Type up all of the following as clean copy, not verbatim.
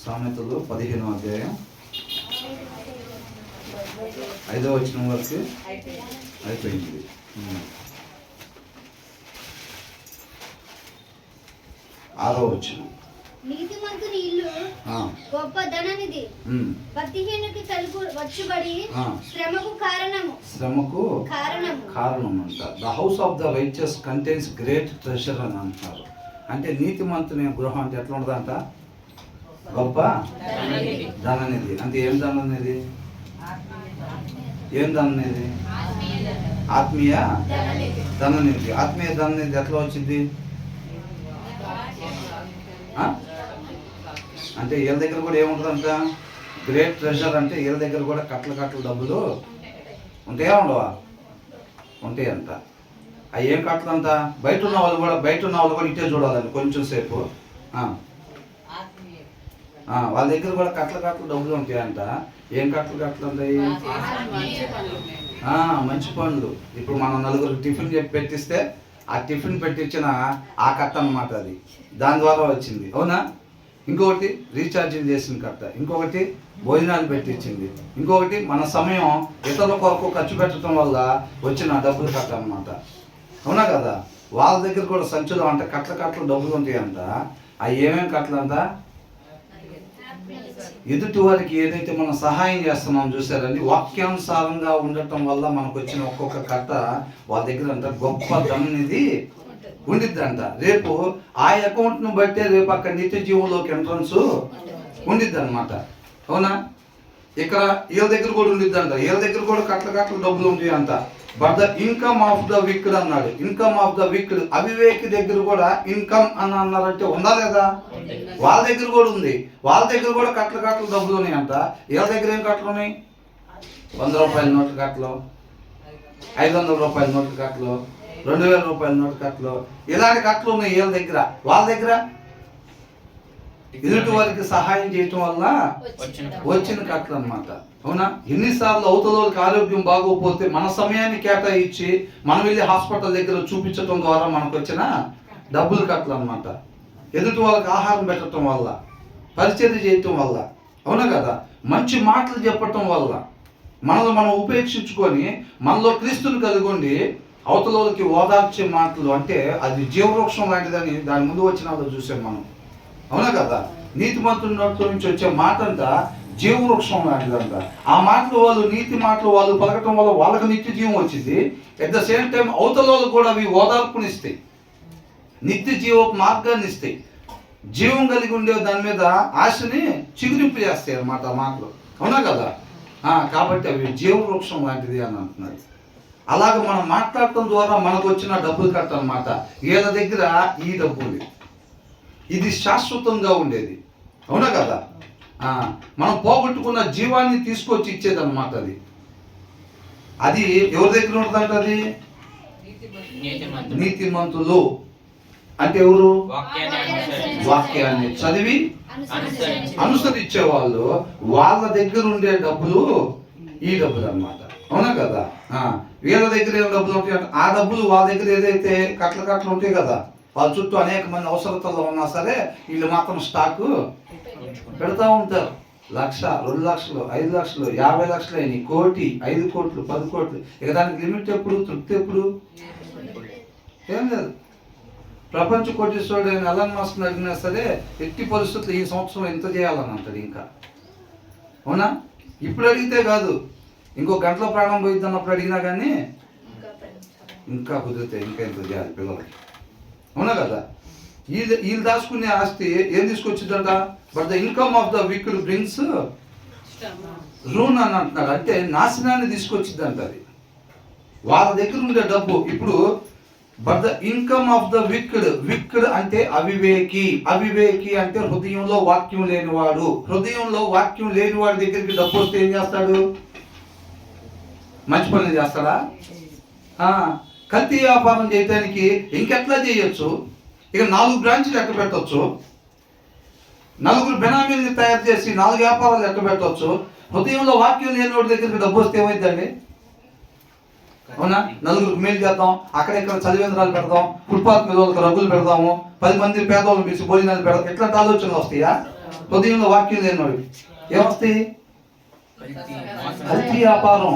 సామెతలు 15వ అధ్యాయం 5వ వచనం వరకు అయిపోయింది. 6వ వచనం, నీతిమంతుని ఇల్లు గొప్ప ధననిధి, భక్తిహీనునికి తలుపు వచ్చుబడి శ్రమకు కారణం అంట. The house of the righteous contains great treasure అని అంటున్నారు. అంటే నీతిమంతుని గృహం అంటే ఎట్లా ఉంటుందంట? గొప్ప ధననిధి. అంటే ఏం ధననిధి? ఆత్మీయ ధననిధి. ఆత్మీయ ధననిధి ఎట్లా వచ్చింది? అంటే వీళ్ళ దగ్గర కూడా ఏముంటుందంట? Great treasure. అంటే వీళ్ళ దగ్గర కూడా కట్టలు డబ్బులు ఉంటాయా ఉండవా? ఉంటాయంట. అవి ఏం కట్టలంట? బయట ఉన్న వాళ్ళు కూడా ఇట్టే చూడాలండి కొంచెం సేపు. వాళ్ళ దగ్గర కూడా కట్టలు డబ్బులు ఉంటాయంట. ఏం కట్టలు ఉంటాయి? మంచి పనులు. ఇప్పుడు మనం నలుగురికి టిఫిన్ చెప్పి పెట్టిస్తే ఆ టిఫిన్ పెట్టించిన ఆ కట్ట అన్నమాట. అది దాని ద్వారా వచ్చింది, అవునా? ఇంకొకటి రీఛార్జింగ్ చేసిన కట్ట, ఇంకొకటి భోజనాలు పెట్టించింది, ఇంకొకటి మన సమయం ఇతరుల కొరకు ఖర్చు పెట్టడం వల్ల వచ్చిన డబ్బులు కట్ట అన్నమాట, అవునా కదా? వాళ్ళ దగ్గర కూడా సంచులు అంట కట్టలు డబ్బులు ఉంటాయంట. అవి ఏమేమి కట్టలంట? ఎదుటి వారికి ఏదైతే మనం సహాయం చేస్తున్నాం చూసారండి, వాక్యానుసారంగా ఉండటం వల్ల మనకు వచ్చిన ఒక్కొక్క కట్ట వాళ్ళ దగ్గర అంట గొప్ప ధననిధి ఉండిద్దంట. రేపు ఆ అకౌంట్ను బట్టే రేపు అక్కడ నిత్య జీవంలోకి ఎంట్రన్స్ ఉండిద్ది అనమాట, అవునా? ఇక్కడ వీళ్ళ దగ్గర కూడా ఉండిద్దంట. వీళ్ళ దగ్గర కూడా కట్టలు డబ్బులు ఉంటాయి అంట. But the income of the wicked అన్నాడు. ఇన్కమ్ ఆఫ్ ద విక్డ్, అవివేకి దగ్గర కూడా ఇన్కమ్ అని అన్నారంటే ఉందా లేదా? వాళ్ళ దగ్గర కూడా ఉంది. వాళ్ళ దగ్గర కూడా కట్టలు డబ్బులు ఉన్నాయి అంట. వీళ్ళ దగ్గర ఏం కట్టలు ఉన్నాయి? 100 రూపాయల నోటు కట్టలు, 500 రూపాయల నోటు కట్టలు, 2000 రూపాయల నోటు కట్టలు, ఇలాంటి కట్టలు ఉన్నాయి వీళ్ళ దగ్గర. వాళ్ళ దగ్గర ఎదుటి వారికి సహాయం చేయటం వల్ల వచ్చిన కట్టలు అన్నమాట, అవునా? ఎన్నిసార్లు అవతలకి ఆరోగ్యం బాగోకపోతే మన సమయాన్ని కేటాయించి మనం వెళ్ళి హాస్పిటల్ దగ్గర చూపించడం ద్వారా మనకు వచ్చిన డబ్బులు కట్టలు అన్నమాట. ఎదుటి వాళ్ళకి ఆహారం పెట్టడం వల్ల, పరిచర్య చేయటం వల్ల, అవునా కదా? మంచి మాటలు చెప్పటం వల్ల, మనల్ని మనం ఉపేక్షించుకొని మనలో క్రీస్తుని కలుగుండి అవతలకి ఓదార్చే మాటలు, అంటే అది జీవవృక్షం లాంటిదని దాని ముందు వచ్చిన వాళ్ళు చూసాం మనం, అవునా కదా? నీతిమంతుని నోట్లో నుంచి వచ్చే మాట అంట జీవవృక్షం లాంటిదంట. ఆ మాటలు వాళ్ళు, నీతి మాటలు వాళ్ళు పలకటం వల్ల వాళ్ళకి నిత్య జీవం వచ్చింది. అట్ ద సేమ్ టైం అవతల కూడా అవి ఓదార్పునిస్తాయి, నిత్య జీవ మార్గాన్ని ఇస్తాయి, జీవం కలిగి ఉండే దాని మీద ఆశని చిగురింపు చేస్తాయి అన్నమాట ఆ మాటలు, అవునా కదా? కాబట్టి అవి జీవవృక్షం లాంటిది అని అంటున్నారు. అలాగే మనం మాట్లాడటం ద్వారా మనకు వచ్చిన డబ్బులు కట్టనమాట. వీళ్ళ దగ్గర ఈ డబ్బులు, ఇది శాశ్వతంగా ఉండేది, అవునా కదా? మనం పోగొట్టుకున్న జీవాన్ని తీసుకొచ్చి ఇచ్చేది అనమాట. అది ఎవరి దగ్గర ఉంటుందంట? అది నీతిమంతులు. అంటే ఎవరు? వాక్యాన్ని చదివి అనుసరించే వాళ్ళు. వాళ్ళ దగ్గర ఉండే డబ్బులు ఈ డబ్బులు అన్నమాట, అవునా కదా? వీళ్ళ దగ్గర ఏం డబ్బులు ఉంటాయి? ఆ డబ్బులు వాళ్ళ దగ్గర ఏదైతే కట్టలు ఉంటాయి కదా, వాళ్ళ చుట్టూ అనేక మంది అవసరతల్లో ఉన్నా సరే వీళ్ళు మాత్రం స్టాకు పెడతా ఉంటారు. 1,00,000, 2 లక్షలు, 5 లక్షలు, 50 లక్షలు అయినాయి, 1 కోటి, 5 కోట్లు, 10 కోట్లు. ఇక దానికి లిమిట్ ఎప్పుడు? తృప్తి ఎప్పుడు? ఏం లేదు. ప్రపంచ కోటీశ్వరుడు అయిన ఎలాన్ మస్క్ అడిగినా సరే ఎట్టి పరిస్థితులు ఈ సంవత్సరం ఇంత చేయాలని అంటాడు. ఇంకా, అవునా? ఇప్పుడు అడిగితే కాదు, ఇంకో గంటలో ప్రాణం పోయిద్ది అన్నప్పుడు అడిగినా కానీ ఇంకా కుదిరితే ఇంకా ఎంత చేయాలి పిల్లలకి, అవునా కదా? వీళ్ళు దాచుకునే ఆస్తి ఏం తీసుకొచ్చిద్దంట? But the income of the wicked brings ruin అని అంటున్నాడు. అంటే నాశనాన్ని తీసుకొచ్చిద్దంట అది. వాళ్ళ దగ్గర ఉండే డబ్బు. ఇప్పుడు but the income of the wicked అంటే అవివేకి. అవివేకి అంటే హృదయంలో వాక్యం లేనివాడు. హృదయంలో వాక్యం లేనివాడి దగ్గరికి డబ్బు వస్తే ఏం చేస్తాడు? మంచి పనులు చేస్తాడా? కల్తీ వ్యాపారం చేయడానికి ఇంకెట్లా చేయొచ్చు? ఇక 4 బ్రాంచ్లు ఎట్ట పెట్టవచ్చు, 4 బెనామీల్ని తయారు చేసి 4 వ్యాపారాలు ఎట్ట పెట్టవచ్చు. హృదయంలో వాక్యం లేని వాడి దగ్గరికి డబ్బు వస్తే ఏమైందండి? అవునా? 4గురికి మేలు చేద్దాం, అక్కడెక్కడ చదివేంద్రాలు పెడదాం, ఫుట్పాత్ మీద వాళ్ళకి రగ్గులు పెడదాము, 10 మంది పేదవాళ్ళని పిలిచి భోజనాలు పెడదాం, ఇట్లాంటి ఆలోచనలు వస్తాయా? హృదయంలో వాక్యం లేనివాడు ఏమొస్తాయి? కల్తీ వ్యాపారం.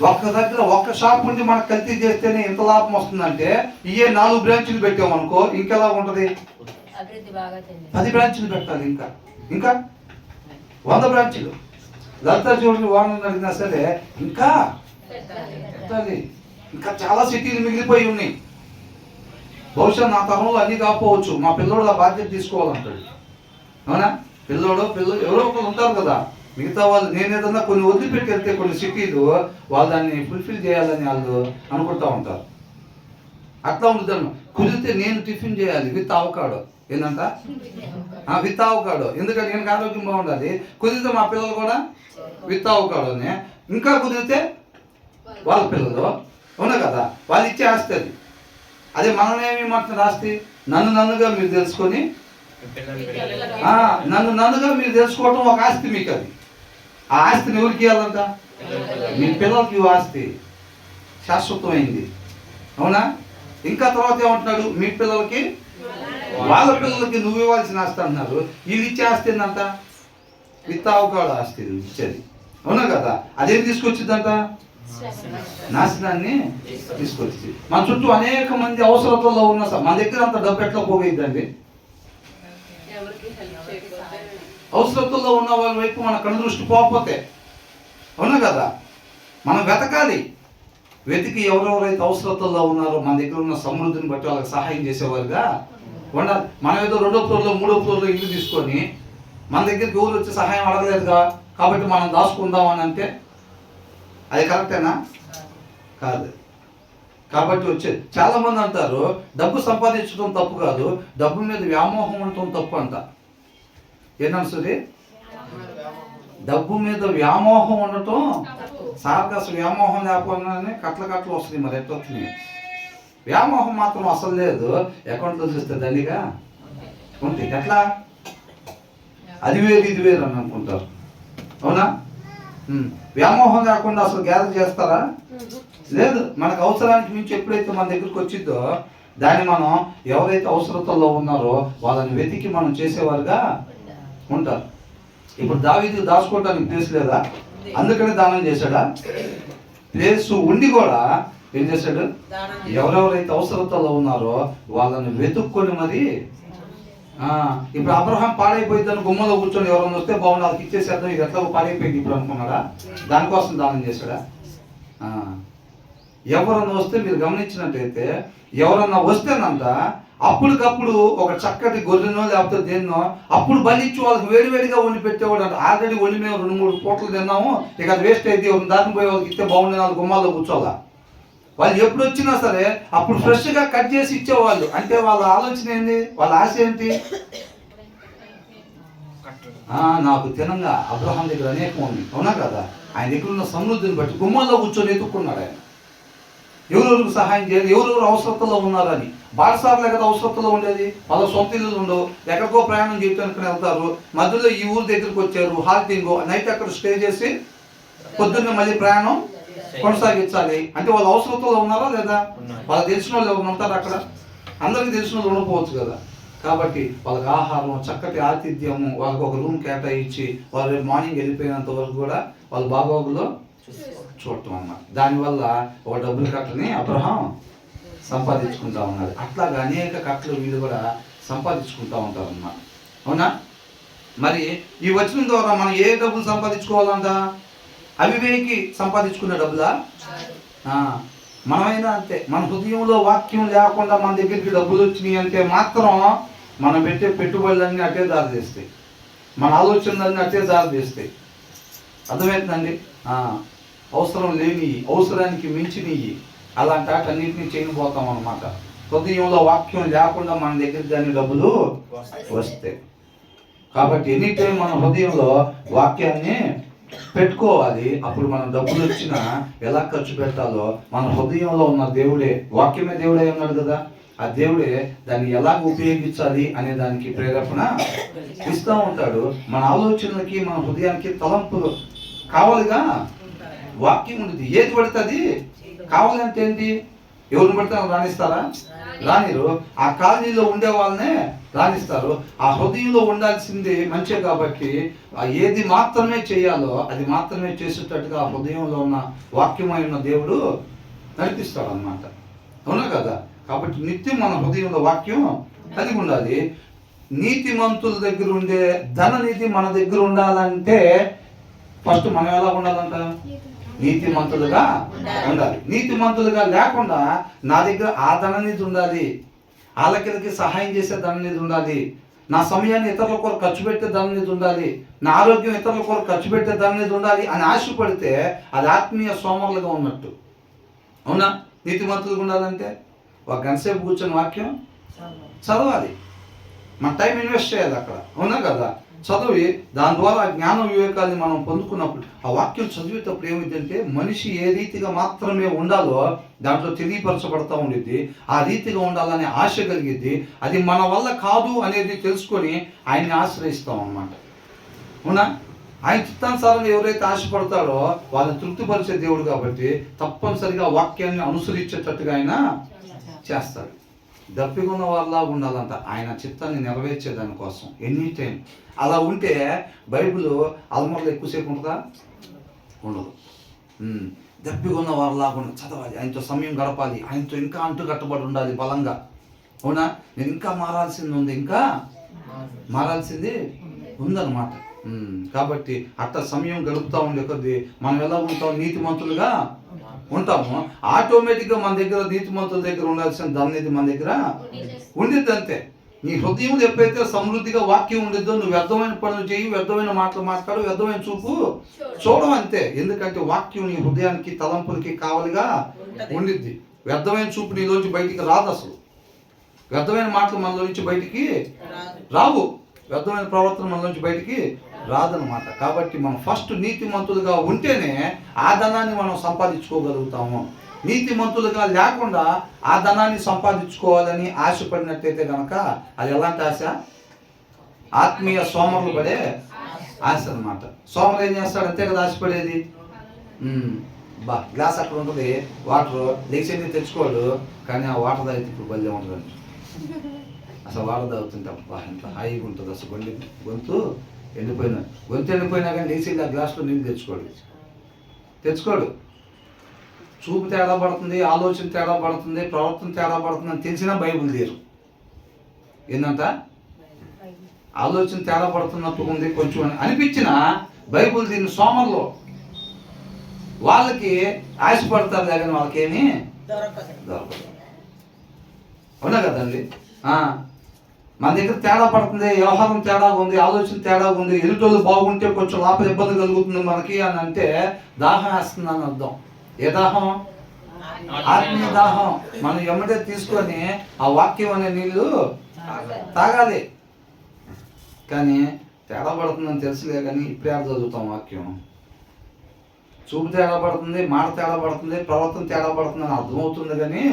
ఒక్క దగ్గర ఒక్క షాప్ ఉండి మనకు కల్తీ చేస్తేనే ఇంత లాభం వస్తుందంటే ఇయే 4 బ్రాంచీలు పెట్టామనుకో ఇంకెలా ఉంటది? 10 బ్రాంచీలు పెట్టాలి, ఇంకా 100 బ్రాంచీలు. లలితా చూడండి వాహనం అడిగినా సరే ఇంకా పెట్టాలి. ఇంకా చాలా సిటీలు మిగిలిపోయి ఉన్నాయి. బహుశా నా తరంలో అన్ని కాకపోవచ్చు, మా పిల్లోడు ఆ బాధ్యత తీసుకోవాలంటాడు. అవునా? పిల్లోడు ఎవరో ఒకరు ఉంటారు కదా, మిగతా వాళ్ళు నేను ఏదన్నా కొన్ని వదిలిపెట్టి వెళ్తే కొన్ని సిటీలు వాళ్ళు దాన్ని ఫుల్ఫిల్ చేయాలని వాళ్ళు అనుకుంటా ఉంటారు. అట్లా ఉంటుంది. కుదిరితే నేను టిఫిన్ చేయాలి విత్ అవకాడో. ఏంటంట? With avocado. ఎందుకంటే నేను ఆరోగ్యం బాగుండాలి. కుదిరితే మా పిల్లలు కూడా విత్ అవకాడోనే. ఇంకా కుదిరితే వాళ్ళ పిల్లలు, అవునా కదా, వాళ్ళు ఇచ్చే ఆస్తి అది. అదే మనమేమి మాట్లాడిన ఆస్తి నన్నుగా మీరు తెలుసుకొని, నన్నుగా మీరు తెలుసుకోవటం ఒక ఆస్తి మీకు. అది ఆ ఆస్తిని ఎవరికి ఇవ్వాలంట? మీ పిల్లలకి ఆస్తి శాశ్వతమైంది. అవునా? ఇంకా తర్వాత ఏమంటున్నాడు? మీ పిల్లలకి వాళ్ళ పిల్లలకి నువ్వు ఇవ్వాల్సిన ఆస్తి అంటున్నారు. వీళ్ళు ఇచ్చే ఆస్తి ఏంటంట? విత్తావకాడు ఆస్తి ఇచ్చేది. అవునా కదా? అదేం తీసుకొచ్చిందంట? నాశనాన్ని తీసుకొచ్చి. మన చుట్టూ అనేక మంది అవసరతల్లో ఉన్న మన దగ్గర అంత డబ్బు ఎట్లా పోగైద్దండి? అవసరతల్లో ఉన్న వాళ్ళ వైపు మన కన్ను దృష్టి పోకపోతే. అవునా కదా? మనం వెతకాలి. వెతికి ఎవరెవరైతే అవసరతల్లో ఉన్నారో మన దగ్గర ఉన్న సమృద్ధిని బట్టి వాళ్ళకి సహాయం చేసేవారుగా ఉండాలి. మనం ఏదో 2వ ఫ్లోర్లో 3వ ఫ్లోర్లో ఇల్లు తీసుకొని మన దగ్గరికి ఎవరు వచ్చి సహాయం అడగలేదుగా కాబట్టి మనం దాచుకుందాం అని అంటే అది కరెక్టేనా? కాదు. కాబట్టి వచ్చేది చాలా మంది అంటారు డబ్బు సంపాదించడం తప్పు కాదు, డబ్బు మీద వ్యామోహం ఉండటం తప్పు అంట. ఏంటంటే డబ్బు మీద వ్యామోహం ఉండటం సార్కి అసలు వ్యామోహం లేకపోయినానే కట్ల వస్తుంది. మరి ఎట్లా వస్తున్నాయి? వ్యామోహం మాత్రం అసలు లేదు. అకౌంట్లో చూస్తే దండిగా ఉంటాయి. ఎట్లా? అది వేరు ఇది వేరు అని అనుకుంటారు. అవునా? వ్యామోహం కాకుండా అసలు గ్యాదర్ చేస్తారా? లేదు. మనకు అవసరానికి మించి ఎప్పుడైతే మన దగ్గరికి వచ్చిందో దాన్ని మనం ఎవరైతే అవసరతల్లో ఉన్నారో వాళ్ళని వెతికి మనం చేసేవారుగా ఉంటారు. ఇప్పుడు దావీదు దాచుకోవటానికి ప్లేస్ లేదా? అందుకనే దానం చేశాడా? ప్లేస్ ఉండి కూడా ఏం చేశాడు? ఎవరెవరైతే అవసరతల్లో ఉన్నారో వాళ్ళని వెతుక్కొని మరి. ఇప్పుడు అబ్రహాం పాడైపోయిందని గుమ్మలో కూర్చొని ఎవరైనా వస్తే బాగుంది వాళ్ళకి ఇచ్చేసేద్దాం, ఇది ఎట్లా పాడైపోయింది ఇప్పుడు అనుకున్నాడా? దానికోసం దానం చేశాడా? ఎవరన్నా వస్తే మీరు గమనించినట్టయితే ఎవరన్నా వస్తేనంట అప్పటికప్పుడు ఒక చక్కటి గొర్రెనో లేకపోతే దేన్నో అప్పుడు బలిచ్చి వాళ్ళకి వేడివేడిగా వండి పెట్టేవాడు అంట. ఆల్రెడీ వండి మేము 2-3 పూటలు తిన్నాము, ఇక అది వేస్ట్ అయితే దాని పోయి వాళ్ళకి ఇస్తే బాగుండే వాళ్ళు గుమ్మాల్లో కూర్చోవాలా. వాళ్ళు ఎప్పుడు వచ్చినా సరే అప్పుడు ఫ్రెష్గా కట్ చేసి ఇచ్చేవాళ్ళు. అంటే వాళ్ళ ఆలోచన ఏంటి? వాళ్ళ ఆశ ఏంటి? నాకు తినంగా అబ్రహాం దగ్గర అనేకం ఉంది. అవునా కదా? ఆయన దగ్గర ఉన్న సమృద్ధిని బట్టి గుమ్మాల్లో కూర్చొని ఎత్తుక్కున్నాడు ఆయన. ఎవరెవరికి సహాయం చేయాలి, ఎవరెవరు అవసరతలో ఉన్నారని. బాటసార్లే కదా అవసరతలో ఉండేది. వాళ్ళ సొంత ఇల్లు ఉండవు, ఎక్కడికో ప్రయాణం చేయడానికి వెళ్తారు. మధ్యలో ఈ ఊరు దగ్గరికి వచ్చారు, హాల్టింగ్ నైట్ అక్కడ స్టే చేసి పొద్దున్న మళ్ళీ ప్రయాణం కొనసాగించాలి. అంటే వాళ్ళు అవసరతలో ఉన్నారా లేదా? వాళ్ళకి తెలిసిన వాళ్ళు ఎవరు ఉంటారు అక్కడ? అందరికీ తెలిసిన వాళ్ళు ఉండకపోవచ్చు కదా. కాబట్టి వాళ్ళకి ఆహారం, చక్కటి ఆతిథ్యము, వాళ్ళకి ఒక రూమ్ కేటాయించి వాళ్ళు మార్నింగ్ వెళ్ళిపోయినంత వరకు కూడా వాళ్ళ బాగోగులో చూడటం అన్నమాట. దానివల్ల ఒక డబ్బుల కట్టని అబ్రహాం సంపాదించుకుంటా ఉన్నారు. అట్లాగా అనేక కట్టలు వీళ్ళు కూడా సంపాదించుకుంటా ఉంటారు అన్నమాట. అవునా? మరి ఈ వచనం ద్వారా మనం ఏ డబ్బులు సంపాదించుకోవాలంట? అవివేకి సంపాదించుకునే డబ్బులా? మనమైనా అంతే. మన హృదయంలో వాక్యం లేకుండా మన దగ్గరికి డబ్బులు వచ్చినాయి అంటే మాత్రం మనం పెట్టే పెట్టుబడులన్నీ అట్టే దారి చేస్తాయి, మన ఆలోచనలన్నీ అట్టే దారి చేస్తాయి. అర్థమవుతుందండి? అవసరం లేని, అవసరానికి మించినవి అలాంటి వాటన్నింటినీ చేయకపోతాం అన్నమాట. హృదయంలో వాక్యం లేకుండా మన దగ్గర దాని డబ్బులు వస్తాయి. కాబట్టి ఎనీ టైం మన హృదయంలో వాక్యాన్ని పెట్టుకోవాలి. అప్పుడు మనం డబ్బులు వచ్చినా ఎలా ఖర్చు పెట్టాలో మన హృదయంలో ఉన్న దేవుడే, వాక్యమే దేవుడే ఉన్నాడు కదా, ఆ దేవుడే దాన్ని ఎలాగ ఉపయోగించాలి అనే దానికి ప్రేరేపణ ఇస్తూ ఉంటాడు. మన ఆలోచనలకి, మన హృదయానికి తలంపులు కావాలిగా. వాక్యం ఉంటుంది. ఏది పడుతుంది కావాలంటే ఏంటి? ఎవరిని పడితే రాణిస్తారా? రానిరు. ఆ కాలనీలో ఉండే వాళ్ళనే రాణిస్తారు. ఆ హృదయంలో ఉండాల్సింది మంచే కాబట్టి ఏది మాత్రమే చేయాలో అది మాత్రమే చేసేటట్టుగా ఆ హృదయంలో ఉన్న వాక్యమై ఉన్న దేవుడు నడిపిస్తాడు అన్నమాట. అవునా కదా? కాబట్టి నిత్యం మన హృదయంలో వాక్యం కలిగి ఉండాలి. నీతిమంతుల దగ్గర ఉండే ధననిధి మన దగ్గర ఉండాలంటే ఫస్ట్ మనం ఎలా ఉండాలంట? నీతిమంతులుగా ఉండాలి. నీతిమంతులుగా లేకుండా నా దగ్గర ఆ ధననిధి ఉండాలి, వాళ్ళకి సహాయం చేసే ధననిధి ఉండాలి, నా సమయాన్ని ఇతరుల కొరకు ఖర్చు పెట్టే ధననిధి ఉండాలి, నా ఆరోగ్యం ఇతరుల కొరకు ఖర్చు పెట్టే ధననిధి ఉండాలి అని ఆశపడితే అది ఆత్మీయ సోమరులుగా ఉన్నట్టు. అవునా? నీతిమంతులుగా ఉండాలంటే ఒక గంట సేపు కూర్చొని వాక్యం చదవాలి, మన టైం ఇన్వెస్ట్ చేయాలి అక్కడ. అవునా కదా? చదివి దాని ద్వారా జ్ఞాన వివేకాన్ని మనం పొందుకున్నప్పుడు ఆ వాక్యం చదివేటప్పుడు ఏమిటంటే మనిషి ఏ రీతిగా మాత్రమే ఉండాలో దాంట్లో తెలియపరచబడతా ఉండిద్ది. ఆ రీతిగా ఉండాలనే ఆశ కలిగిద్ది. అది మన వల్ల కాదు అనేది తెలుసుకొని ఆయన్ని ఆశ్రయిస్తాం అన్నమాట. అవునా? ఆయన చిత్తానుసారంగా ఎవరైతే ఆశపడతారో వాళ్ళని తృప్తిపరిచే దేవుడు కాబట్టి తప్పనిసరిగా వాక్యాన్ని అనుసరించేటట్టుగా ఆయన చేస్తాడు. దప్పిగా ఉన్న వాళ్ళలా ఉండాలంట ఆయన చిత్తాన్ని నెరవేర్చే దానికోసం ఎనీ టైం. అలా ఉంటే బైబిల్ అల్మర్లో ఎక్కువసేపు ఉంటుందా? ఉండదు. దప్పిగా ఉన్న వాళ్ళలాగా చదవాలి, ఆయనతో సమయం గడపాలి, ఆయనతో ఇంకా అంటు కట్టబడి ఉండాలి బలంగా. అవునా? నేను ఇంకా మారాల్సింది ఉంది, ఇంకా మారాల్సింది ఉందన్నమాట. కాబట్టి అట్ట సమయం గడుపుతూ ఉండే కొద్దీ మనం ఎలా ఉంటాం? నీతిమంతులుగా ఉంటాము. ఆటోమేటిక్గా మన దగ్గర నీతిమంతుల దగ్గర ఉండాల్సిన ధననిధి మన దగ్గర ఉండిద్ది. అంతే. నీ హృదయంలో ఎప్పుడైతే సమృద్ధిగా వాక్యం ఉండిద్దో నువ్వు వ్యర్థమైన పనులు చేయి, వ్యర్థమైన మాటలు మాట్లాడు, వ్యర్థమైన చూపు చూడడం. అంతే. ఎందుకంటే వాక్యం నీ హృదయానికి తలంపులకి కావలిగా ఉండిద్ది. వ్యర్థమైన చూపు నీలోంచి బయటికి రాదు. అసలు వ్యర్థమైన మాటలు మనలో నుంచి బయటికి రావు, వ్యర్థమైన ప్రవర్తన మనలోంచి బయటికి రాదనమాట. కాబట్టి మనం ఫస్ట్ నీతిమంతులుగా ఉంటేనే ఆ ధనాన్ని మనం సంపాదించుకోగలుగుతాము. నీతిమంతులుగా లేకుండా ఆ ధనాన్ని సంపాదించుకోవాలని ఆశపడినట్టయితే కనుక అది ఎలాంటి ఆశ? ఆత్మీయ సోమరులు పడే ఆశ అనమాట. సోమరు ఏం చేస్తాడు? అంతే కదా ఆశపడేది. గ్లాస్ అక్కడ ఉంటుంది, వాటర్ లేచేది తెచ్చుకోడు, కానీ ఆ వాటర్ తాగితే ఇప్పుడు బల్లే ఉంటుందండి. అసలు వాటర్ తాగుతుంటే ఎంత హాయిగా ఉంటుంది. అసలు గొంతు ఎండిపోయినా కానీ లేచి ఆ గ్లాసులో నీళ్ళు తెచ్చుకోడు. చూపు తేడా పడుతుంది, ఆలోచన తేడా పడుతుంది, ప్రవర్తన తేడా పడుతుంది అని తెలిసినా బైబిల్ తీరు. ఏంటంట? ఆలోచన తేడా పడుతున్నట్టు ఉంది కొంచెం అని అనిపించినా బైబిల్ దీన్ని సోమర్లో వాళ్ళకి ఆశపడతారు, కానీ వాళ్ళకేమీ దొరకదు. అవునా కదండి? మన దగ్గర తేడా పడుతుంది, వ్యవహారం తేడాగా ఉంది, ఆలోచన తేడాగా ఉంది, ఎదుటోళ్ళు బాగుంటే కొంచెం లోపల ఇబ్బంది కలుగుతుంది మనకి అని అంటే దాహం వేస్తుంది అని అర్థం. ఏ దాహం? ఆత్మీయ దాహం. మనం ఎమ్మటే తీసుకొని ఆ వాక్యం అనే నీళ్ళు తాగాలి. కానీ తేడా పడుతుందని తెలుసులే, కానీ ఇప్పుడే చదువుతాం వాక్యం. చూపు తేడా పడుతుంది, మాట తేడా పడుతుంది, ప్రవర్తన తేడా పడుతుంది అని అర్థమవుతుంది, కానీ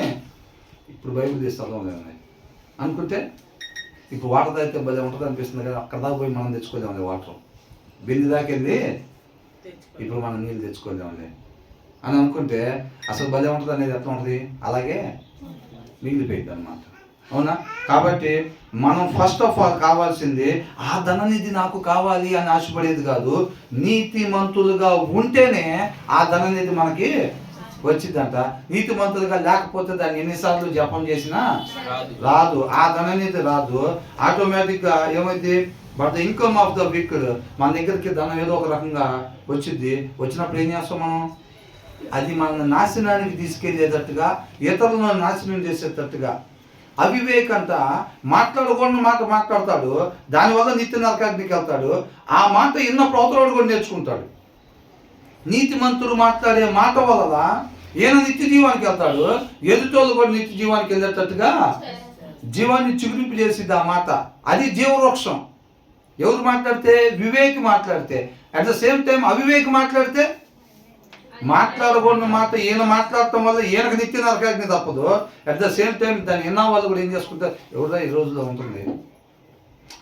ఇప్పుడు బైబిల్ తీసి చదవలేదండి అనుకుంటే ఇప్పుడు వాటర్ తాగితే భలే ఉంటుంది అనిపిస్తుంది, కానీ అక్కడ దాకా పోయి మనం తెచ్చుకోలేమండి. వాటర్ బింది దాకా వెళ్ళి ఇప్పుడు మనం నీళ్ళు తెచ్చుకోలేమండి అని అనుకుంటే అసలు భలే ఉంటుంది అనేది ఎట్లా ఉంటుంది? అలాగే మిగిలిపోయింది అన్నమాట. అవునా? కాబట్టి మనం ఫస్ట్ ఆఫ్ ఆల్ కావాల్సింది ఆ ధననిధి నాకు కావాలి అని ఆశపడేది కాదు. నీతిమంతులుగా ఉంటేనే ఆ ధననిధి మనకి వచ్చిందంట. నీతిమంతులుగా లేకపోతే దాన్ని ఎన్నిసార్లు జపం చేసినా రాదు, ఆ ధననిధి రాదు. ఆటోమేటిక్గా ఏమైంది? But the income of the wicked, మన దగ్గరికి ధనం ఏదో ఒక రకంగా వచ్చింది. వచ్చినప్పుడు ఏం చేస్తాం మనం? అది మన నాశనానికి తీసుకెళ్లేటట్టుగా, ఇతరులను నాశనం చేసేటట్టుగా. అవివేకంట మాట్లాడకూడని మాట మాట్లాడతాడు, దానివల్ల నిత్య నరకాగ్నికి వెళ్తాడు. ఆ మాట ఇన్న ప్రోతరుడు కూడా నేర్చుకుంటాడు. నీతిమంతులు మాట్లాడే మాట వల్ల ఈయన నిత్య జీవానికి వెళ్తాడు, ఎదుటోళ్ళు కూడా నిత్య జీవానికి వెళ్ళేటట్టుగా జీవాన్ని చిగురింపు చేసిద్ది ఆ మాట. అది జీవవృక్షం. ఎవరు మాట్లాడితే? వివేకి మాట్లాడితే. అట్ ద సేమ్ టైం అవివేకి మాట్లాడితే మాట్లాడకూడని మాట ఈయన మాట్లాడటం వల్ల ఈయనకు నిత్య నరకాగ్ని తప్పదు. అట్ ద సేమ్ టైం దాన్ని విన్న వాళ్ళు కూడా ఏం చేసుకుంటారు? ఎవరో ఈ రోజులో ఉంటుంది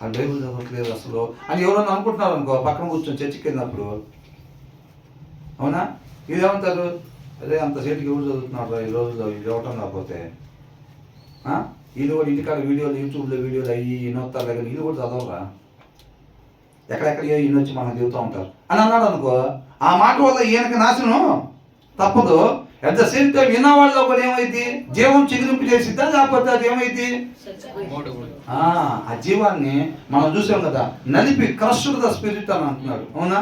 ఆ బైబిల్ చదవట్లేదు అసలు అని ఎవరన్నా అనుకుంటున్నారు అనుకో, పక్కన కూర్చొని చర్చికి వెళ్ళినప్పుడు. అవునా? ఇదేమంటారు? అదే అంత సేటుకి ఎవరు చదువుతున్నారు ఈ రోజుల్లో, ఇది ఇవ్వటం కాకపోతే వీళ్ళు కూడా ఇంటికాడ వీడియోలు, యూట్యూబ్లో వీడియోలు అయ్యి ఈయనొస్తారు కానీ వీళ్ళు కూడా చదవరా, ఎక్కడెక్కడియో ఈయన వచ్చి మనం చెబుతూ ఉంటారు అని అన్నాడు అనుకో, ఆ మాట వల్ల ఈయనకి నాశనం తప్పదు. అట్ ద సేమ్ టైం విన్నవాళ్ళలో కూడా ఏమైంది, జీవం చిగురింపు చేసిద్దా, లేకపోతే అది ఏమైంది, ఆ జీవాన్ని మనం చూసాం కదా, నలిపి క్రష్ ద స్పిరిట్ అని అంటున్నాడు. అవునా,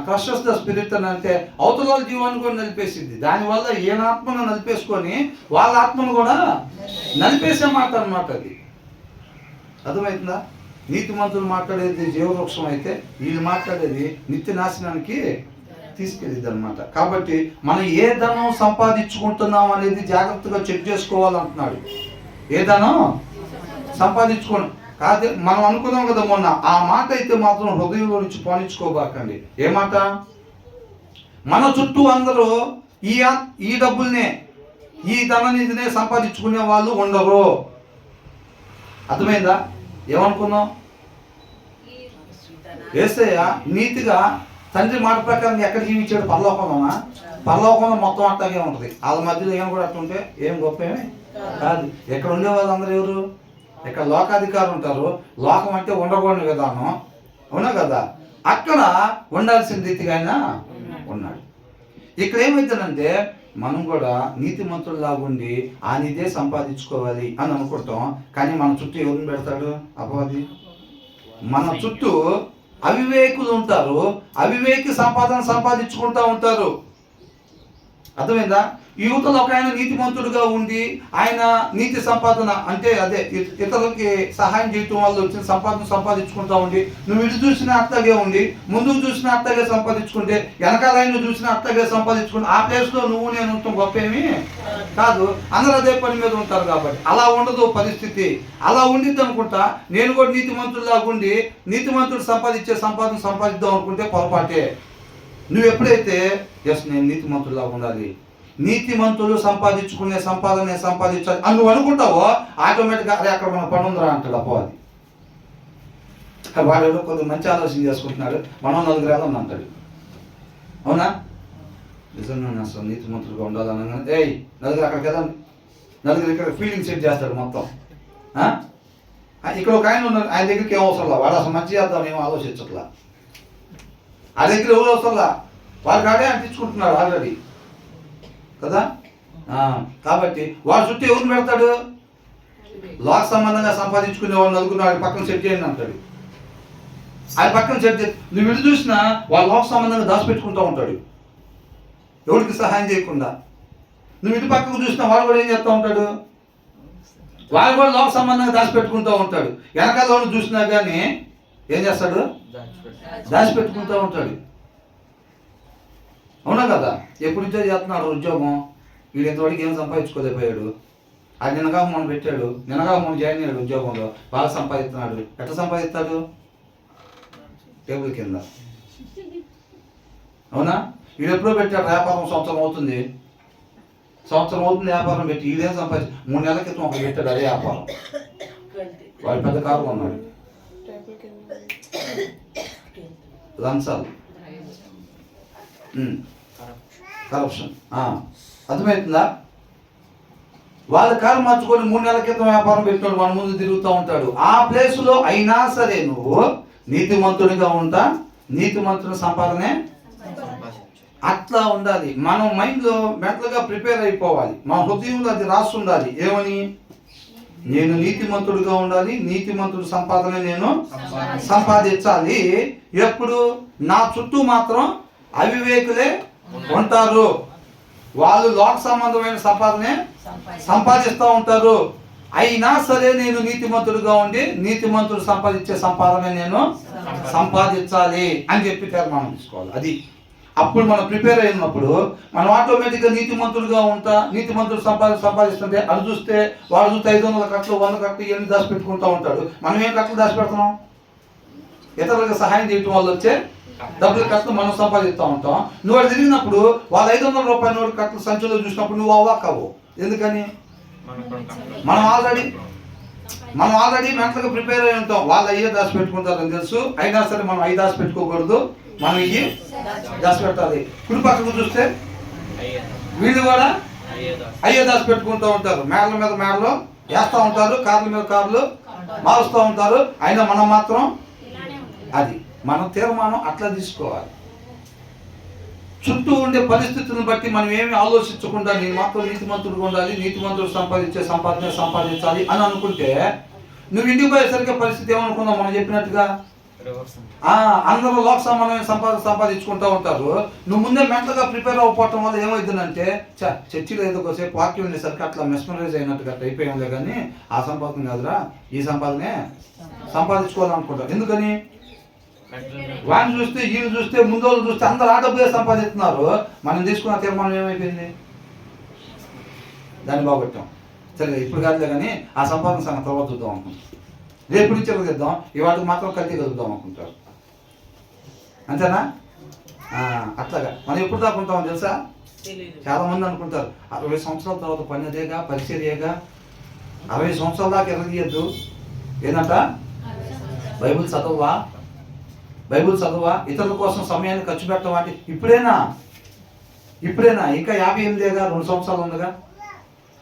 క్రషస్ ద స్పిరిట్ అని అంటే అవతల జీవాన్ని కూడా నలిపేసింది. దానివల్ల ఈయన ఆత్మను నలిపేసుకొని వాళ్ళ ఆత్మను కూడా నలిపేసే మాట అన్నమాట. అది అర్థమవుతుందా? నీతిమంతులు మాట్లాడేది జీవవృక్షం అయితే వీళ్ళు మాట్లాడేది నిత్య నాశనానికి తీసుకెళ్ళిద్ది అనమాట. కాబట్టి మనం ఏ ధనం సంపాదించుకుంటున్నాం అనేది జాగ్రత్తగా చెక్ చేసుకోవాలంటున్నాడు. ఏ ధనం సంపాదించుకోండి కాదు, మనం అనుకున్నాం కదా మొన్న, ఆ మాట అయితే మాత్రం హృదయంలో నుంచి పోనించుకోబాకండి. ఏ మాట? మన చుట్టూ అందరూ ఈ డబ్బుల్నే, ఈ ధననిధినే సంపాదించుకునే వాళ్ళు ఉండరు. అర్థమైందా? ఏమనుకున్నాం? యేసయ్య నీతిగా తండ్రి మాట ప్రకారం ఎక్కడ జీవించాడు? పరలోకంలోనా? పరలోకంలో మొత్తం అట్లాగే ఉంటుంది. వాళ్ళ మధ్యలో ఏం కూడా అట్లుంటే ఏం గొప్ప ఏమి కాదు. ఎక్కడ ఉండే వాళ్ళందరూ ఎవరు? ఇక్కడ లోకాధికారులు ఉంటారు. లోకం అంటే ఉండకూడని విధానం, అవునా కదా? అక్కడ ఉండాల్సిన రీతిగా ఆయన ఉన్నాడు. ఇక్కడ ఏమైతుందంటే మనం కూడా నీతిమంతుల్లాగా ఉండి ఆ నిధే సంపాదించుకోవాలి అని అనుకుంటాం. కానీ మన చుట్టూ ఎవరిని పెడతాడు? అపవాది. మన చుట్టూ అవివేకులు ఉంటారు, అవివేకి సంపాదన సంపాదించుకుంటూ ఉంటారు. అర్థమైందా? యువతలో ఒక ఆయన నీతిమంతుడుగా ఉండి ఆయన నీతి సంపాదన అంటే అదే ఇతరులకి సహాయం చేయటం వల్ల వచ్చిన సంపాదన సంపాదించుకుంటా ఉండి, నువ్వు ఇటు చూసినా అట్లాగే ఉండి, ముందుకు చూసినా అట్లాగే సంపాదించుకుంటే, వెనకాలైన చూసినా అట్లాగే సంపాదించుకుంటే, ఆ ప్లేస్లో నువ్వు నేను ఉంటాం గొప్ప ఏమి కాదు. అందరూ అదే పని మీద ఉంటారు కాబట్టి అలా ఉండదు పరిస్థితి. అలా ఉండిద్ది అనుకుంటా నేను కూడా నీతిమంతుడిలాగా ఉండి నీతిమంతుడు సంపాదించే సంపాదన సంపాదిద్దాం అనుకుంటే పొరపాటే. నువ్వు ఎప్పుడైతే ఎస్ నేను నీతిమంతుడిలాగా ఉండాలి, నీతిమంతులు సంపాదించుకునే సంపాదన సంపాదించాలి అని నువ్వు అనుకుంటావో ఆటోమేటిక్గా అరే అక్కడ మన పని ఉందిరా అంటాడు అపవాది. వాడు కొద్దిగా మంచి ఆలోచన చేసుకుంటున్నాడు, మనం నలుగురు వెళ్ళం అంటాడు. అవునా? నిజంగా అసలు నీతిమంతులుగా ఉండాలనగానే ఏయ్ నలుగురు అక్కడికి వెళ్ళండి, నలుగురు ఇక్కడ ఫీలింగ్ సెట్ చేస్తాడు మొత్తం. ఇక్కడ ఒక ఆయన ఉన్నాడు, ఆయన దగ్గరికి ఏం అవసరం వాడు అసలు మంచి చేద్దాం ఏమో ఆలోచించట్లా. ఆ దగ్గర ఎవరు అవసరంలా, వాడి కాడే అంటించుకుంటున్నాడు ఆల్రెడీ కదా. కాబట్టి వాడు చుట్టూ ఎవరిని పెడతాడు? లోక సంబంధంగా సంపాదించుకునే వాడు నలుగురు పక్కన సెట్ చేయండి అంటాడు. ఆయన పక్కన సెట్ చేసి నువ్వు ఇటు చూసినా వాడు లోక సంబంధంగా దాచిపెట్టుకుంటూ ఉంటాడు, ఎవరికి సహాయం చేయకుండా. నువ్వు ఇటు పక్కకు చూసినా వాడు కూడా ఏం చేస్తూ ఉంటాడు? వాడు కూడా లోక సంబంధంగా దాచిపెట్టుకుంటూ ఉంటాడు. వెనకాల చూసినా కానీ ఏం చేస్తాడు? దాచిపెట్టుకుంటూ ఉంటాడు. అవునా కదా? ఎప్పుడు నుంచో చేస్తున్నాడు ఉద్యోగం, వీడు ఎంతవరకు ఏం సంపాదించుకోలేకపోయాడు. అది నిన్నగా మనం పెట్టాడు, నిన్నగా మనం జాయిన్ అయ్యాడు ఉద్యోగంలో, బాగా సంపాదిస్తున్నాడు. ఎట్లా సంపాదిస్తాడు? టేబుల్ కింద. అవునా? వీడు ఎప్పుడో పెట్టాడు వ్యాపారం, సంవత్సరం అవుతుంది వ్యాపారం పెట్టి వీడేం సంపాదించి 3 నెలల క్రితం ఒక పెట్టాడు అదే వ్యాపారం. వాడు పెద్ద కారు కొన్నాడు. లంచాలు, కరప్షన్. అర్థమవుతుందా? వాళ్ళ కారు మార్చుకొని 3 నెలల క్రితం వ్యాపారం పెట్టినాడు, మన ముందు తిరుగుతూ ఉంటాడు. ఆ ప్లేసులో అయినా సరే నువ్వు నీతిమంతుడిగా ఉంటా, నీతిమంతుని సంపాదనే అట్లా ఉండాలి. మనం మైండ్లో మెంటల్గా ప్రిపేర్ అయిపోవాలి. మన హృదయంలో అది రాసి ఉండాలి. ఏమని? నేను నీతిమంతుడిగా ఉండాలి, నీతిమంతుడి సంపాదన నేను సంపాదించాలి. ఎప్పుడు? నా చుట్టూ మాత్రం అవివేకులే ఉంటారు, వాళ్ళు లోక సంబంధమైన సంపాదనే సంపాదిస్తూ ఉంటారు. అయినా సరే నేను నీతిమంతుడిగా ఉండి నీతిమంతుడు సంపాదించే సంపాదన నేను సంపాదించాలి అని చెప్పి తీర్మానం తీసుకోవాలి. అది అప్పుడు మనం ప్రిపేర్ అయినప్పుడు మనం ఆటోమేటిక్గా నీతిమంతుడుగా ఉంటా, నీతిమంతుడు సంపాదిస్తుంటే అది చూస్తే వాడు చూస్తే 500 కట్టలు 100 కట్టలు ఇవన్నీ దాచిపెట్టుకుంటూ ఉంటాడు. మనం ఏం కట్టలు దాచిపెడుతున్నాం? ఇతరులకు సహాయం చేయటం వల్ల వచ్చే డబ్బులు కట్టలు మనం సంపాదిస్తూ ఉంటాం. నువ్వు వాడు తిరిగినప్పుడు వాళ్ళు 500 రూపాయల నోటు కట్టలు సంచులో చూసినప్పుడు నువ్వు అవ్వక్కవు. ఎందుకని? మనం ఆల్రెడీ మెంటల్గా ప్రిపేర్ అయి ఉంటాం. వాళ్ళు అయ్యే దాచిపెట్టుకుంటారని తెలుసు, అయినా సరే మనం అవి దాచిపెట్టుకోకూడదు, మనం ఇవి దాచిపెట్టాలి. కుడి పక్కకు చూస్తే వీళ్ళు కూడా అయ్యే దాచిపెట్టుకుంటూ ఉంటారు. మేడల మీద మేడలో వేస్తూ ఉంటారు, కార్ల మీద కార్లు మారుస్తూ ఉంటారు. అయినా మనం మాత్రం అది మనం తీర్మానం అట్లా తీసుకోవాలి. చుట్టూ ఉండే పరిస్థితులను బట్టి మనం ఏమి ఆలోచించకుండా నేను మాత్రం నీతిమంతుడుగా ఉండాలి, నీతిమంతుడు సంపాదించే సంపాదన సంపాదించాలి అని అనుకుంటే నువ్వు ఇంటికి పోయేసరికి పరిస్థితి ఏమనుకున్నావు? మనం చెప్పినట్టుగా అందరూ లోక సమానమైన సంపాదించుకుంటూ ఉంటారు. నువ్వు ముందే మెంటల్గా ప్రిపేర్ అవ్వకపోవటం వల్ల ఏమవుతుందంటే చర్చిలో ఏదో ఒకసేపు వాక్యం ఉండేసరికి అట్లా మెస్మరైజ్ అయినట్టుగా అయిపోయాంలే, కానీ ఆ సంపాదన కాదురా ఈ సంపాదనే సంపాదించుకోవాలనుకుంటారు. ఎందుకని? వాడిని చూస్తే వీళ్ళు చూస్తే ముందు వాళ్ళు చూస్తే అందరూ ఆ డబ్బులే సంపాదిస్తున్నారు. మనం తీసుకున్న తీర్మానం ఏమైపోయింది? దాన్ని బాగొట్టాం. సరే ఇప్పుడు కాదులే, కానీ ఆ సంపాదన సంగతి తర్వాత చూద్దాం అనుకుంటాం. రేపు నుంచి చేద్దాం, ఇవాటికి మాత్రం కత్తి కలుపుదాం అనుకుంటారు. అంతేనా? అట్లాగా మనం ఎప్పుడు దాకా ఉంటామో తెలుసా? చాలా మంది అనుకుంటారు 60 సంవత్సరాల తర్వాత పని అదేగా, పరిచర్యేగా, 60 సంవత్సరాల దాకా ఎరగీయద్దు. ఏంటంట? బైబిల్ చదవా, ఇతరుల కోసం సమయాన్ని ఖర్చు పెట్టవా అంటే ఇప్పుడేనా? ఇంకా 58 2 సంవత్సరాలు ఉందిగా.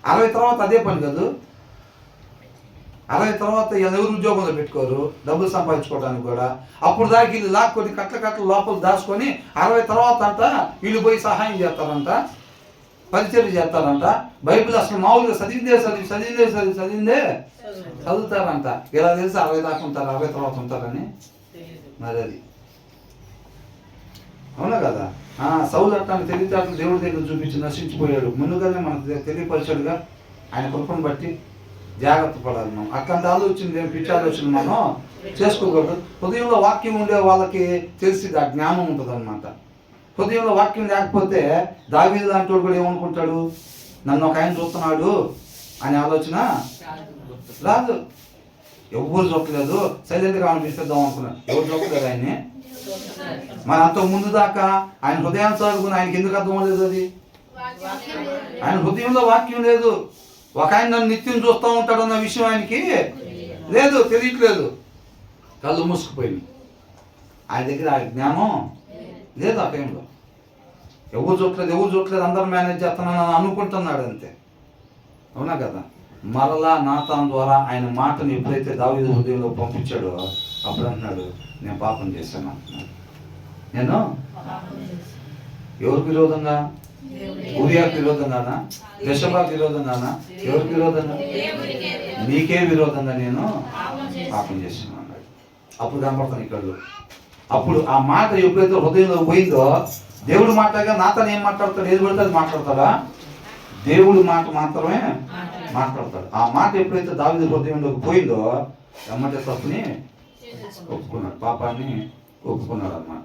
60 తర్వాత అదే పని కాదు. 60 తర్వాత ఎవరు ఉద్యోగంలో పెట్టుకోరు, డబ్బులు సంపాదించుకోవడానికి కూడా. అప్పుడు దాకా వీళ్ళు లాక్కొని కట్ల లోపల దాచుకొని 60 తర్వాత అంట వీళ్ళు పోయి సహాయం చేస్తారంట, పరిచయం చేస్తారంట. బైబిల్ అసలు మామూలుగా చదువుతారంట. ఇలా తెలిసి 60 దాకా ఉంటారు, 60 తర్వాత ఉంటారని. మరి అది అవునా కదా? సౌలు అట్టాన్ని తెలివితేటలు దేవుడి దగ్గర చూపించి నశించిపోయాడు. ముందుగానే మనకు తెలియపరిచాడుగా. ఆయన కృపను బట్టి జాగ్రత్త పడాలి. మనం అట్లాంటి ఆలోచన పిచ్చి ఆలోచన మనం చేసుకోకూడదు. హృదయంలో వాక్యం ఉండే వాళ్ళకి తెలిసి ఆ జ్ఞానం ఉంటుంది అన్నమాట. హృదయంలో వాక్యం లేకపోతే దావీదు లాంటి వాడు కూడా ఏమనుకుంటాడు? నన్ను ఒక ఆయన చూస్తున్నాడు అనే ఆలోచన రాదు. ఎవరు చూడలేదు, సైలెంట్గా అనిపిస్తాం అనుకున్నాడు. ఎవరు చూడలేదు ఆయన్ని. మరి అంత ముందు దాకా ఆయన హృదయాన్ని చదువుకుని ఆయనకి ఎందుకు అర్థం లేదు? అది ఆయన హృదయంలో వాక్యం లేదు. ఒక ఆయన నన్ను నిత్యం చూస్తూ ఉంటాడు అన్న విషయం ఆయనకి లేదు, తెలియట్లేదు. కళ్ళు మూసుకుపోయింది. ఆయన దగ్గర ఆ జ్ఞానం లేదు. ఆ టైంలో ఎవరు చూడలేదు, అందరూ మేనేజ్ చేస్తున్నాను అనుకుంటున్నాడు అంతే. అవునా కదా? మరలా నాతాన్ ద్వారా ఆయన మాటను ఎప్పుడైతే దావీదు హృదయంలో పంపించాడో అప్పుడు అంటున్నాడు, నేను పాపం చేశాను అంటున్నాడు. నేను ఎవరికి విరోధంగా? ఊరియాకి విరోధంగానా? యెషబాకి విరోధంగానా? ఎవరికి విరోధంగా? నీకే విరోధంగా నేను పాపం చేశాను అన్నాడు. అప్పుడు కనపడతాను ఇక్కడ. అప్పుడు ఆ మాట ఎప్పుడైతే హృదయంలో పోయిందో, దేవుడు మాట్లాడగా నాతను ఏం మాట్లాడతాడు? ఏది పడితే అది మాట్లాడతాడా? దేవుడి మాట మాత్రమే మాట్లాడతాడు. ఆ మాట ఎప్పుడైతే దావీదు హృదయంలోకి పోయిందో ఎమ్మటే తప్పుని ఒప్పుకున్నాడు, పాపాన్ని ఒప్పుకున్నాడు అన్నమాట.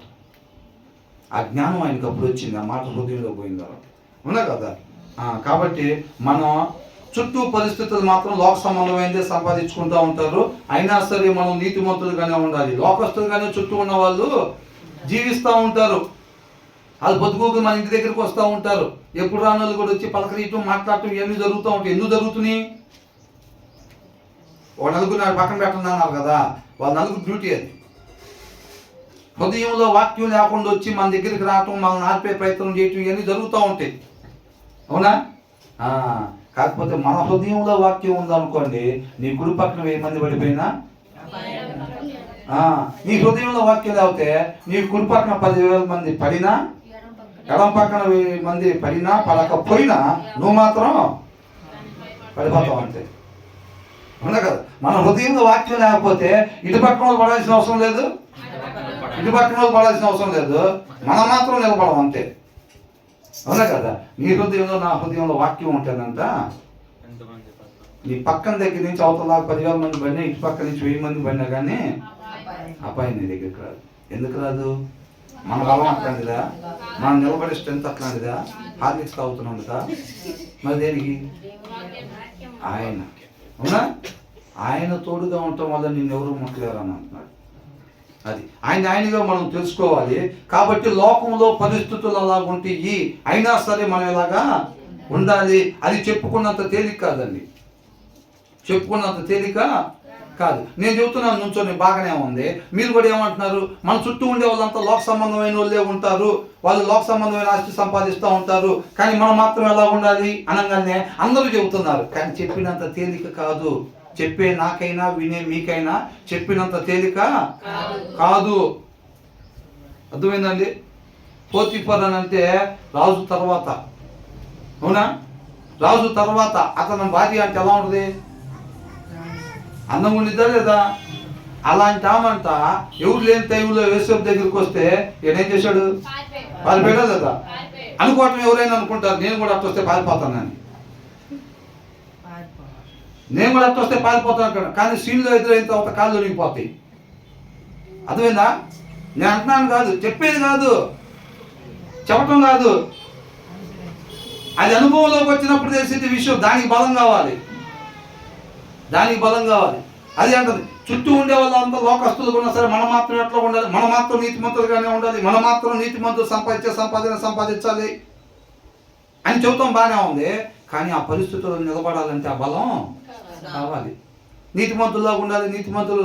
ఆ జ్ఞానం ఆయనకు అప్పుడు వచ్చింది, ఆ మాట హృదయంలో పోయిందో. ఉన్నా కదా? కాబట్టి మనం చుట్టూ పరిస్థితులు మాత్రం లోక సంబంధమైనదే సంపాదించుకుంటూ ఉంటారు. అయినా సరే మనం నీతిమంతులుగానే ఉండాలి. లోకస్తులుగానే చుట్టూ ఉన్న వాళ్ళు జీవిస్తూ ఉంటారు. వాళ్ళు బతుకుకు మన ఇంటి దగ్గరికి వస్తూ ఉంటారు. ఎప్పుడు రానోళ్ళు కూడా వచ్చి పలకరీయటం, మాట్లాడటం ఇవన్నీ జరుగుతూ ఉంటాయి. ఎందుకు జరుగుతున్నాయి? ఒక నలుగురు నాకు పక్కన పెట్టండి అన్నారు కదా, వాళ్ళ నలుగురు డ్యూటీ అది. హృదయంలో వాక్యం లేకుండా వచ్చి మన దగ్గరికి రావటం, మనల్ని ఆర్పే ప్రయత్నం చేయటం ఇవన్నీ జరుగుతూ ఉంటాయి. అవునా? కాకపోతే మన హృదయంలో వాక్యం ఉందనుకోండి, నీ కుడి పక్కన 1000 మంది పడిపోయినా, నీ హృదయంలో వాక్యం లేకపోతే నీ కుడి పక్కన 10,000 మంది పడినా, ఎడం పక్కన 1000 మంది పడినా పడకపోయినా నువ్వు మాత్రం పడిపోతావు అంతే. అవునా కదా? మన హృదయంలో వాక్యం లేకపోతే ఇటు పక్కన వాళ్ళు పడాల్సిన అవసరం లేదు, ఇటు పక్కన వాళ్ళు పడాల్సిన అవసరం లేదు, మనం మాత్రం నిలబడం అంతే. అవునా కదా? నీ హృదయంలో నా హృదయంలో వాక్యం ఉంటేనంట, నీ పక్కన దగ్గర నుంచి అవతల 10,000 మంది పడినా, ఇటు పక్క నుంచి 1000 మంది పడినా కానీ అపాయం నీ దగ్గరికి రాదు. ఎందుకు రాదు? మన బలం అట్లాంటిదా? మనం నిలబడే స్ట్రెంత్ అట్లాంటిదా? హార్లిక్స్ తాగుతున్నాం కదా, మరి దేనికి? ఆయన. అవునా? ఆయన తోడుగా ఉండటం వల్ల నిన్ను ఎవరు ముట్టలేరు అని అంటున్నాడు. అది ఆయనగా మనం తెలుసుకోవాలి. కాబట్టి లోకంలో పరిస్థితులు అలాగుంటాయి, అయినా సరే మనం ఇలాగా ఉండాలి. అది చెప్పుకున్నంత తేలిక కాదండి, చెప్పుకున్నంత తేలిక కాదు. నేను చెబుతున్నాను నుంచొని బాగానే ఉంది. మీరు కూడా ఏమంటున్నారు, మన చుట్టూ ఉండే వాళ్ళంతా లోక సంబంధమైన వాళ్ళే ఉంటారు, వాళ్ళు లోక సంబంధమైన ఆస్తి సంపాదిస్తూ ఉంటారు, కానీ మనం మాత్రం ఎలా ఉండాలి అనగానే అందరూ చెబుతున్నారు. కానీ చెప్పినంత తేలిక కాదు. చెప్పే నాకైనా వినే మీకైనా చెప్పినంత తేలిక కాదు. అర్థమైందండి? పోతీఫర్ అని అంటే రాజు తర్వాత, అవునా? రాజు తర్వాత అతని భార్య అంటే ఎలా ఉంటుంది? అందం ఉండిద్దా లేదా? అలాంటి ఆమంట ఎవరు లేని టైంలో యేసేపు దగ్గరికి వస్తే ఏం చేశాడు? పారిపోయాడా లేదా? అనుకోవటం ఎవరైనా అనుకుంటారు నేను కూడా అట్లా వస్తే పారిపోతానని. నేను కూడా అట్లా వస్తే పారిపోతాను, కానీ సీన్లో ఎదురైన తర్వాత కాళ్ళు ఒరిగిపోతాయి. అర్థమైందా? నేను అంటున్నాను కాదు, చెప్పేది కాదు, చెప్పటం కాదు, అది అనుభవంలోకి వచ్చినప్పుడు తెలిసింది విషయం. దానికి బలం కావాలి, దానికి బలం కావాలి. అది అంటది చుట్టూ ఉండే వాళ్ళంతా లోకస్తులు ఉన్నా సరే మనం మాత్రం ఎట్లా ఉండాలి? మనం మాత్రం నీతిమంతులుగానే ఉండాలి, మనం మాత్రం నీతిమంతులు సంపాదించాలి అని చెబుతాం. బాగానే ఉంది, కానీ ఆ పరిస్థితుల్లో నిలబడాలంటే ఆ బలం కావాలి. నీతిమంతుల్లా ఉండాలి, నీతిమంతులు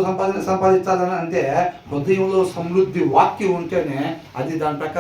సంపాదించాలని అంటే హృదయంలో సమృద్ధి వాక్యం ఉంటేనే అది దాని ప్రకారం